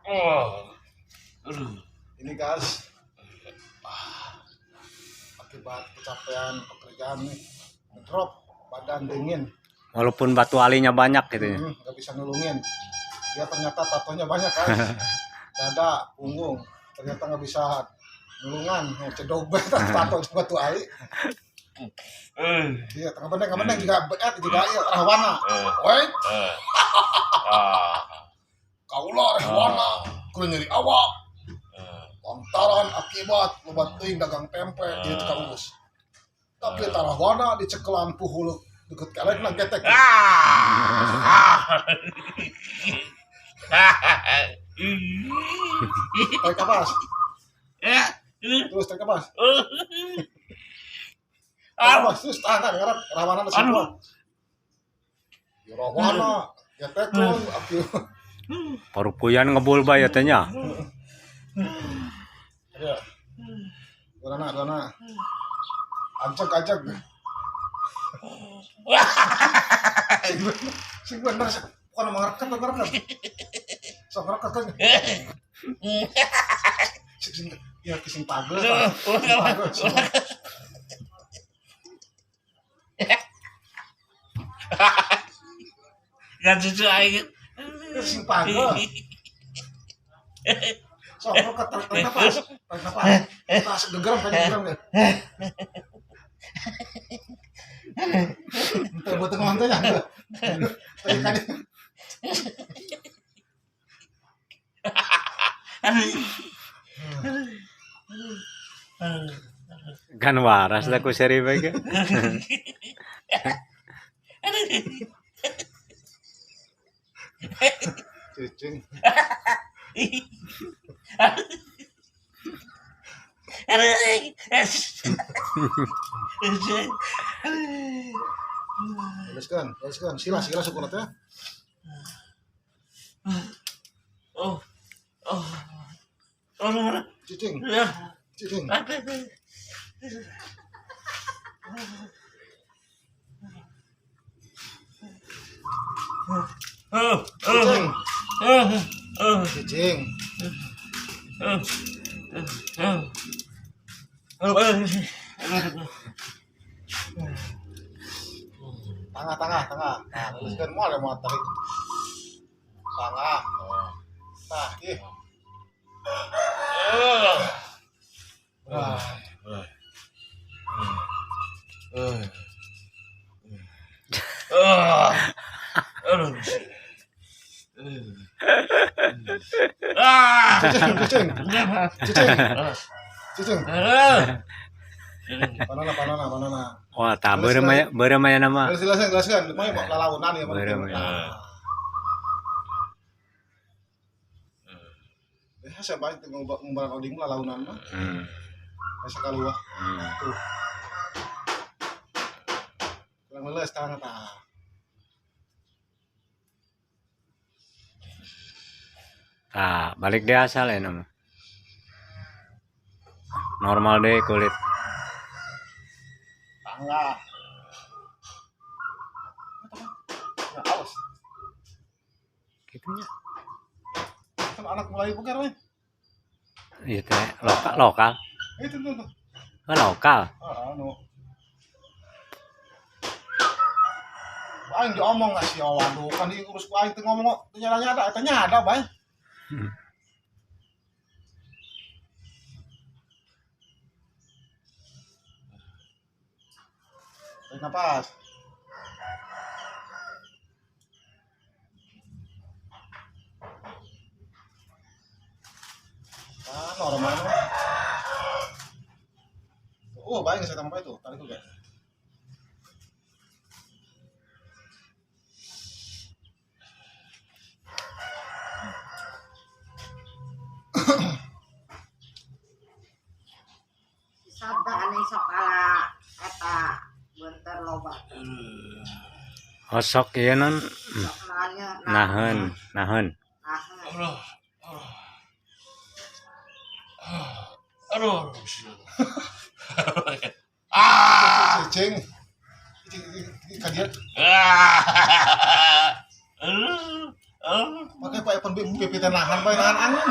Oh. Aduh. Ini guys, akibat kecapean pekerjaan nih, drop badan dingin. Walaupun batu alinya banyak gitu ya. Nggak bisa nulungin. Dia ternyata tatonya banyak guys. Dada, punggung, ternyata nggak bisa nulungan. Cedok banget tato batu ali. Iya, tengah bener juga iya rahwana. Wait. Kaulah rahwana, kudu nyeri awak. Lantaran akibat lobat teuing dagang tempe di tukang urus. Tapi rahwana dicekelan puhul deket kelekna getek. Tarik kapas. Terus tarik kapas. Kapas terus tahan ngarep rahwana masih kuat. Ya rahwana getek pun aki. Parupuyan ngebul bae teh nya. Ya. Dona. Ajak. Sing bener bukan mengarahkan. Sok ngerekat kan. Sing ya kising pagel. Gak cucu aing. Kising pagel. Sok ngerekat tarik napas. Tas gegeram deh. Buat ngontennya. Tarik kan. Kan waras dah ku seri bae. Cicing. Teruskan. Sila syukur teh. Oh. Cicing. Cicing. Tengah. Nah, teruskan mau tarik. Tengah. Nah, ih. Cicing. Panana. Wah, tak beureuh maya nama. Jelaskan. Mau lalaunan ya. Saya banyak ngumbaran oding lalaunan mah. Asa kaluah. Tuh. Kurang leles tangan tah. Tah, balik deh asal ya nama. Normal deh kulit. Tangga. Ya awas. Gitunya. Kan anak mulai bugar we. Iya teh lokal. Itu tuh. Lokal. Aing diomong nggak sih, waduh kan diurus ku aing teu ngomong ternyata ada bae. Tarik napas. Normal. Oh, baik saya tambah itu. Tarik juga. Sabda ane sakala eta beunteur loba. Osok ieu non Naheun. naheun. Aduh. Cicing. Kajian. Pakai pak epon pipitan nahan bae nahan angin.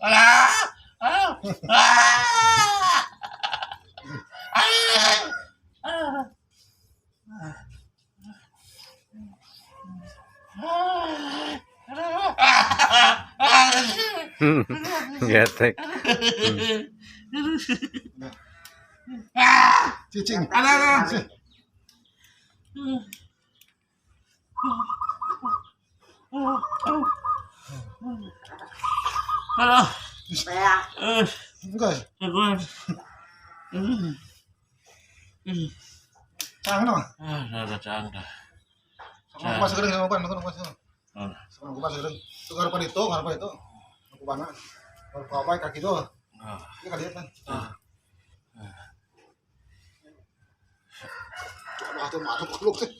Alah. Getek. Cicing. Aduh. Beak. Enggak. Teguan. Cang no. Udah cangdah. Sama kupas geuning sama ban, kupas. Oh. Sama kupas geuning. Tuh ngarepa itu, ngarepa itu. Kupana. Ngarepa apa kaki doang. Ini kali kan. Coba tuh masuk peluk sih.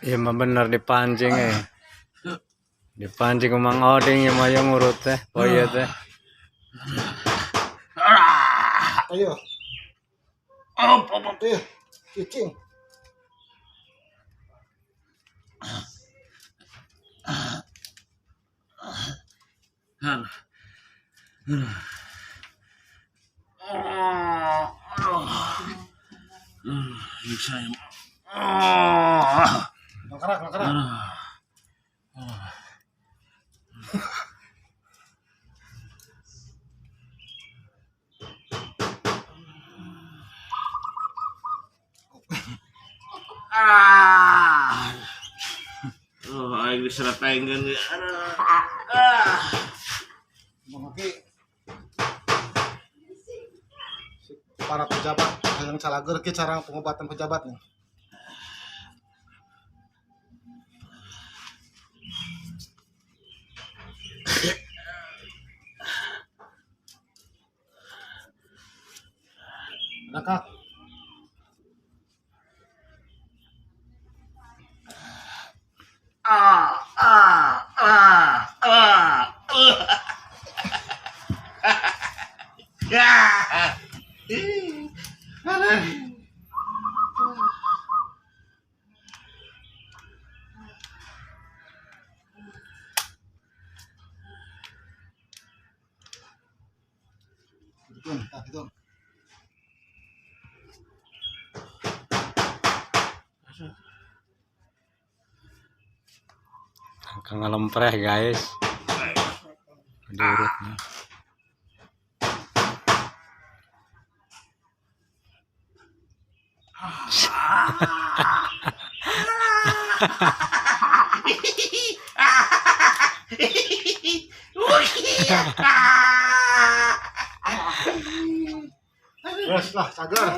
Iya mah bener dipancing dipancing ke Mang Oding yang mau ngurut teh poye teh. Ayo. Iya, cicing. Bisa ya. Nangkarak. Aing diseratain ya. Mengaki para pejabat yang salager ke cara pengobatan pejabatnya. Nakak. Itu. Kang ngelempreh guys. Diurutnya. Wes lah, cager.